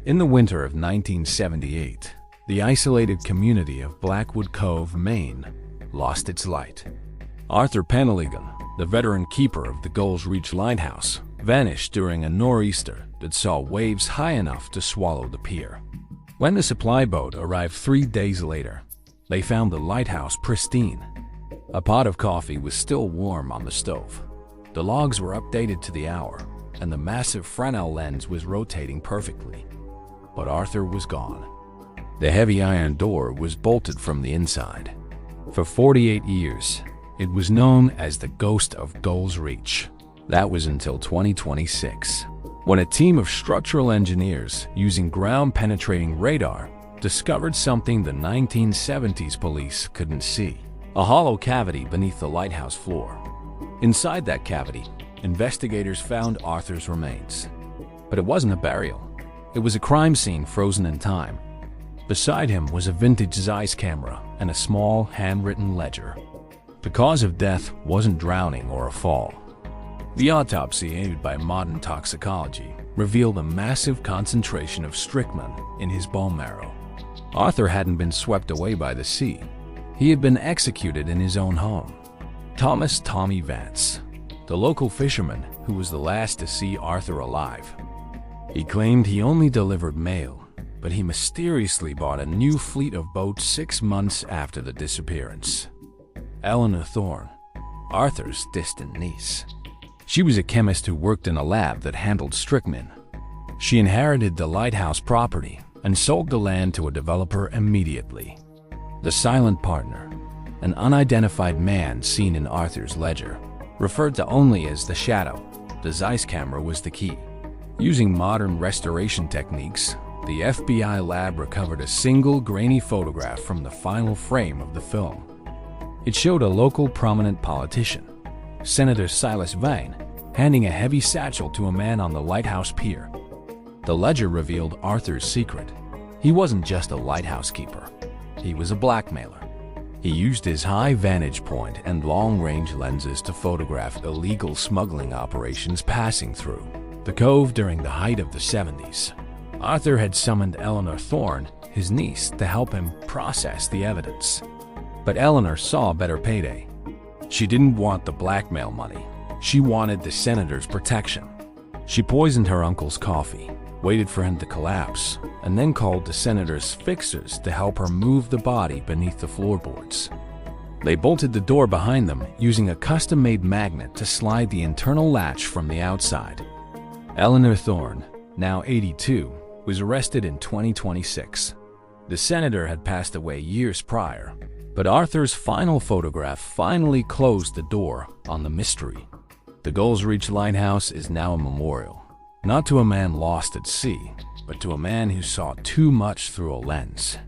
In the winter of 1978, the isolated community of Blackwood Cove, Maine, lost its light. Arthur Penhaligon, the veteran keeper of the Gull's Reach Lighthouse, vanished during a nor'easter that saw waves high enough to swallow the pier. When the supply boat arrived 3 days later, they found the lighthouse pristine. A pot of coffee was still warm on the stove. The logs were updated to the hour, and the massive Fresnel lens was rotating perfectly. But Arthur was gone. The heavy iron door was bolted from the inside. For 48 years, it was known as the Ghost of Gull's Reach. That was until 2026, when a team of structural engineers using ground-penetrating radar discovered something the 1970s police couldn't see: a hollow cavity beneath the lighthouse floor. Inside that cavity, investigators found Arthur's remains. But it wasn't a burial. It was a crime scene frozen in time. Beside him was a vintage Zeiss camera and a small, handwritten ledger. The cause of death wasn't drowning or a fall. The autopsy, aided by modern toxicology, revealed a massive concentration of strychnine in his bone marrow. Arthur hadn't been swept away by the sea. He had been executed in his own home. Thomas "Tommy" Vance, the local fisherman who was the last to see Arthur alive. He claimed he only delivered mail, but he mysteriously bought a new fleet of boats 6 months after the disappearance. Eleanor Thorne, Arthur's distant niece. She was a chemist who worked in a lab that handled strychnine. She inherited the lighthouse property and sold the land to a developer immediately. The silent partner, an unidentified man seen in Arthur's ledger, referred to only as the Shadow. The Zeiss camera was the key. Using modern restoration techniques, the FBI lab recovered a single grainy photograph from the final frame of the film. It showed a local prominent politician, Senator Silas Vane, handing a heavy satchel to a man on the lighthouse pier. The ledger revealed Arthur's secret. He wasn't just a lighthouse keeper. He was a blackmailer. He used his high vantage point and long-range lenses to photograph illegal smuggling operations passing through the cove during the height of the 70s. Arthur had summoned Eleanor Thorne, his niece, to help him process the evidence. But Eleanor saw a better payday. She didn't want the blackmail money. She wanted the senator's protection. She poisoned her uncle's coffee, waited for him to collapse, and then called the senator's fixers to help her move the body beneath the floorboards. They bolted the door behind them using a custom-made magnet to slide the internal latch from the outside. Eleanor Thorne, now 82, was arrested in 2026. The senator had passed away years prior, but Arthur's final photograph finally closed the door on the mystery. The Gull's Reach Lighthouse is now a memorial, not to a man lost at sea, but to a man who saw too much through a lens.